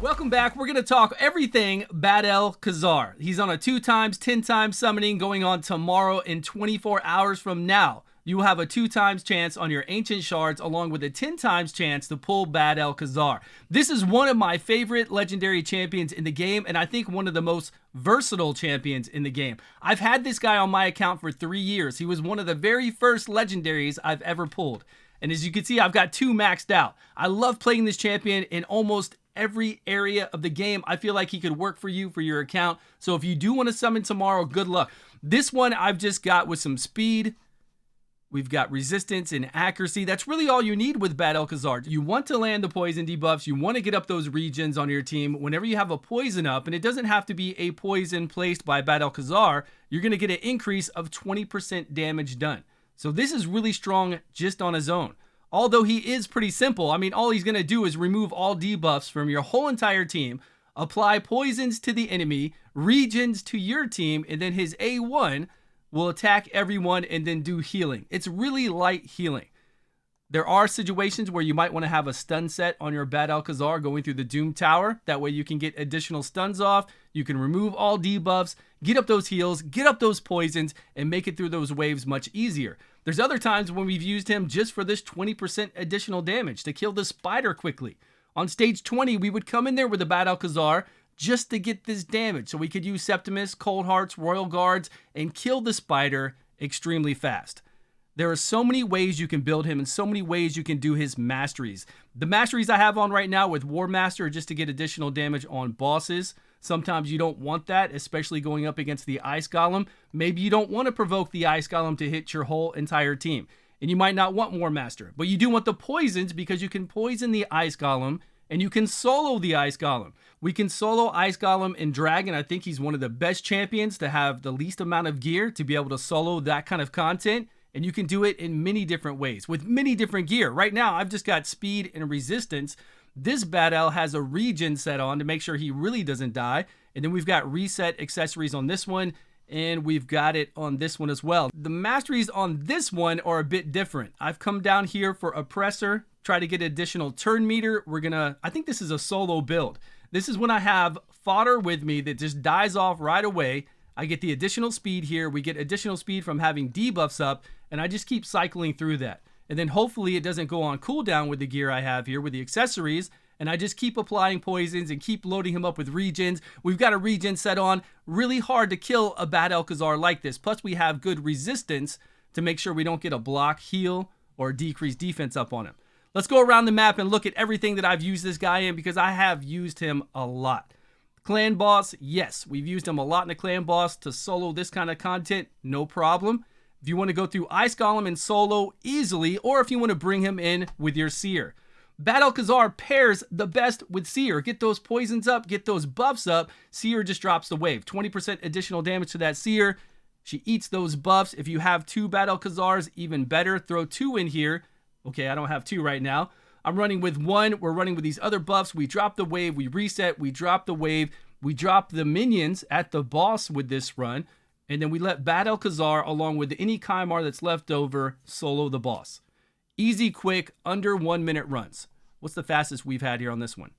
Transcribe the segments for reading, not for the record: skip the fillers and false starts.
Welcome back. We're going to talk everything bad-el-kazar. He's on a 2x, 10x summoning going on tomorrow in 24 hours from now. You will have a 2x chance on your ancient shards along with a 10x chance to pull bad-el-kazar. This is one of my favorite legendary champions in the game, and I think one of the most versatile champions in the game. I've had this guy on my account for 3 years. He was one of the very first legendaries I've ever pulled. And as you can see, I've got 2 maxed out. I love playing this champion in almost every area of the game. I feel like he could work for you for your account. So if you do want to summon tomorrow, good luck. This one I've just got with some speed. We've got resistance and accuracy. That's really all you need with bad-el-kazar. You want to land the poison debuffs. You want to get up those regions on your team. Whenever you have a poison up, and it doesn't have to be a poison placed by bad-el-kazar, you're going to get an increase of 20% damage done. So this is really strong just on his own. Although he is pretty simple, I mean, all he's going to do is remove all debuffs from your whole entire team, apply poisons to the enemy, regions to your team, and then his A1 will attack everyone and then do healing. It's really light healing. There are situations where you might want to have a stun set on your bad-el-kazar going through the Doom Tower. That way you can get additional stuns off. You can remove all debuffs, get up those heals, get up those poisons, and make it through those waves much easier. There's other times when we've used him just for this 20% additional damage to kill the spider quickly. On stage 20, we would come in there with the bad-el-kazar just to get this damage. So we could use Septimus, Cold Hearts, Royal Guards, and kill the spider extremely fast. There are so many ways you can build him and so many ways you can do his masteries. The masteries I have on right now with War Master are just to get additional damage on bosses. Sometimes you don't want that, especially going up against the Ice Golem. Maybe you don't want to provoke the Ice Golem to hit your whole entire team. And you might not want War Master, but you do want the poisons because you can poison the Ice Golem and you can solo the Ice Golem. We can solo Ice Golem and Dragon. I think he's one of the best champions to have the least amount of gear to be able to solo that kind of content. And you can do it in many different ways with many different gear. Right now, I've just got speed and resistance. This bad-el has a regen set on to make sure he really doesn't die. And then we've got reset accessories on this one. And we've got it on this one as well. The masteries on this one are a bit different. I've come down here for Oppressor, try to get additional turn meter. I think this is a solo build. This is when I have fodder with me that just dies off right away. I get the additional speed here. We get additional speed from having debuffs up, and I just keep cycling through that. And then hopefully it doesn't go on cooldown with the gear I have here with the accessories, and I just keep applying poisons and keep loading him up with regens. We've got a regen set on. Really hard to kill a bad-el-kazar like this. Plus we have good resistance to make sure we don't get a block, heal, or decrease defense up on him. Let's go around the map and look at everything that I've used this guy in because I have used him a lot. Clan boss, yes, we've used him a lot in the clan boss to solo this kind of content, no problem. If you want to go through Ice Golem and solo easily, or if you want to bring him in with your Seer. Bad-el-kazar pairs the best with Seer. Get those poisons up, get those buffs up. Seer just drops the wave. 20% additional damage to that Seer. She eats those buffs. If you have 2 bad-el-kazars, even better. Throw 2 in here. Okay, I don't have 2 right now. I'm running with 1. We're running with these other buffs. We drop the wave. We reset. We drop the wave. We drop the minions at the boss with this run. And then we let bad-el-kazar, along with any Kymar that's left over, solo the boss. Easy, quick, under 1 minute runs. What's the fastest we've had here on this one?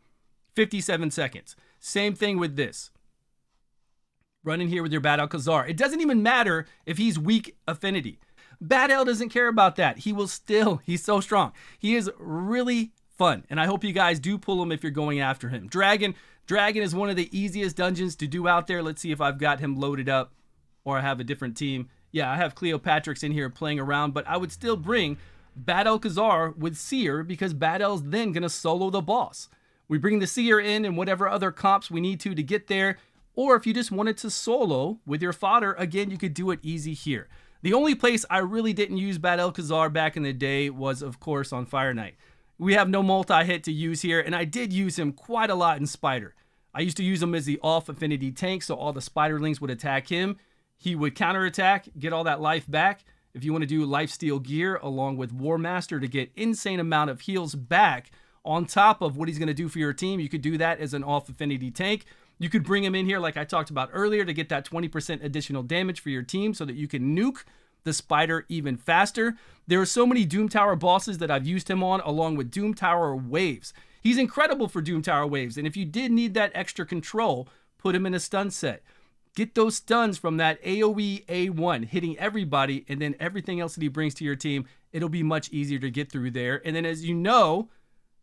57 seconds. Same thing with this. Run in here with your bad-el-kazar. It doesn't even matter if he's weak affinity. Bad-el doesn't care about that. He's so strong. He is really fun. And I hope you guys do pull him if you're going after him. Dragon is one of the easiest dungeons to do out there. Let's see if I've got him loaded up or I have a different team. Yeah, I have Cleopatrix in here playing around, but I would still bring bad-el-kazar with Seer because Bad-el's then going to solo the boss. We bring the Seer in and whatever other comps we need to get there. Or if you just wanted to solo with your fodder, again, you could do it easy here. The only place I really didn't use bad-el-kazar back in the day was, of course, on Fire Knight. We have no multi-hit to use here, and I did use him quite a lot in Spider. I used to use him as the off-affinity tank, so all the Spiderlings would attack him. He would counterattack, get all that life back. If you want to do lifesteal gear along with War Master to get insane amount of heals back on top of what he's going to do for your team, you could do that as an off-affinity tank. You could bring him in here like I talked about earlier to get that 20% additional damage for your team so that you can nuke the spider even faster. There are so many Doom Tower bosses that I've used him on along with Doom Tower waves. He's incredible for Doom Tower waves, and if you did need that extra control, put him in a stun set. Get those stuns from that AoE A1, hitting everybody, and then everything else that he brings to your team, it'll be much easier to get through there. And then as you know,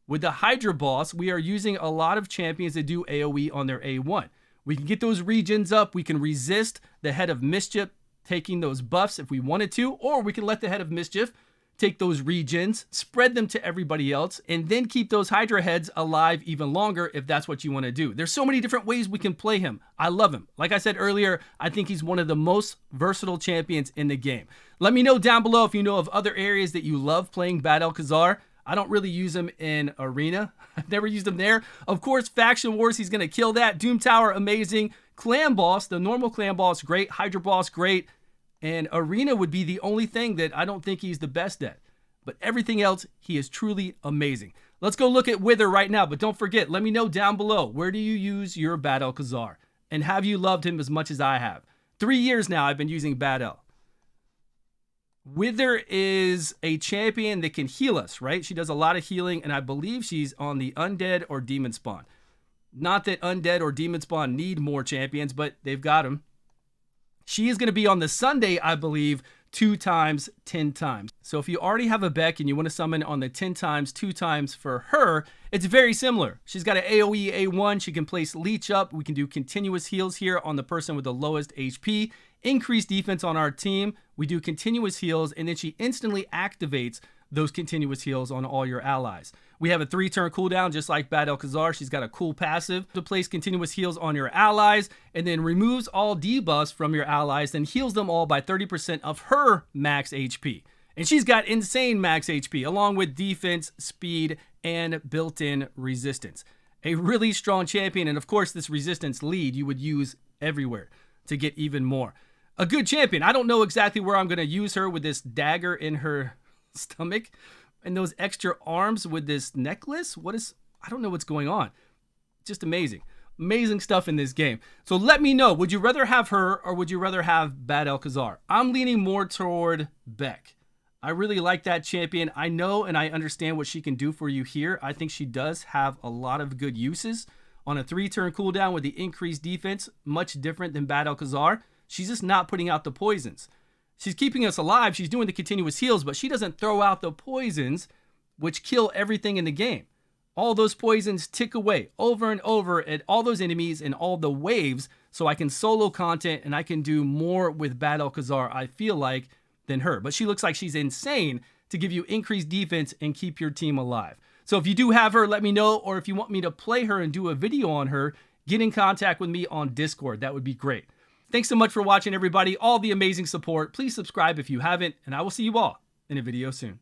with the Hydra boss, we are using a lot of champions that do AoE on their A1. We can get those regions up, we can resist the Head of Mischief taking those buffs if we wanted to, or we can let the Head of Mischief take those regions, spread them to everybody else, and then keep those Hydra heads alive even longer if that's what you want to do. There's so many different ways we can play him. I love him. Like I said earlier, I think he's one of the most versatile champions in the game. Let me know down below if you know of other areas that you love playing bad-el-kazar. I don't really use him in Arena. I've never used him there. Of course, Faction Wars, he's going to kill that. Doom Tower, amazing. Clan Boss, the normal Clan Boss, great. Hydra Boss, great. And Arena would be the only thing that I don't think he's the best at. But everything else, he is truly amazing. Let's go look at Wither right now. But don't forget, let me know down below, where do you use your bad-el-kazar? And have you loved him as much as I have? 3 years now I've been using Bad-el. Wither is a champion that can heal us, right? She does a lot of healing, and I believe she's on the Undead or Demon Spawn. Not that Undead or Demon Spawn need more champions, but they've got them. She is going to be on the Sunday, I believe, 2 times, 10 times. So if you already have a BEK and you want to summon on the 10 times, 2 times for her, it's very similar. She's got an AoE A1. She can place Leech up. We can do continuous heals here on the person with the lowest HP. Increase defense on our team. We do continuous heals, and then she instantly activates those continuous heals on all your allies. We have a 3-turn cooldown, just like bad-el-kazar. She's got a cool passive to place continuous heals on your allies, and then removes all debuffs from your allies, then heals them all by 30% of her max HP. And she's got insane max HP, along with defense, speed, and built-in resistance. A really strong champion, and of course, this resistance lead you would use everywhere to get even more. A good champion. I don't know exactly where I'm going to use her with this dagger in her stomach and those extra arms with this necklace. I don't know what's going on. Just amazing. Amazing stuff in this game. So let me know, would you rather have her or would you rather have bad-el-kazar? I'm leaning more toward BEK. I really like that champion. I know and I understand what she can do for you here. I think she does have a lot of good uses. On a 3-turn cooldown with the increased defense, much different than bad-el-kazar. She's just not putting out the poisons. She's keeping us alive. She's doing the continuous heals, but she doesn't throw out the poisons, which kill everything in the game. All those poisons tick away over and over at all those enemies and all the waves, so I can solo content and I can do more with bad-el-kazar, I feel like, than her. But she looks like she's insane to give you increased defense and keep your team alive. So if you do have her, let me know, or if you want me to play her and do a video on her, get in contact with me on Discord. That would be great. Thanks so much for watching, everybody. All the amazing support. Please subscribe if you haven't, and I will see you all in a video soon.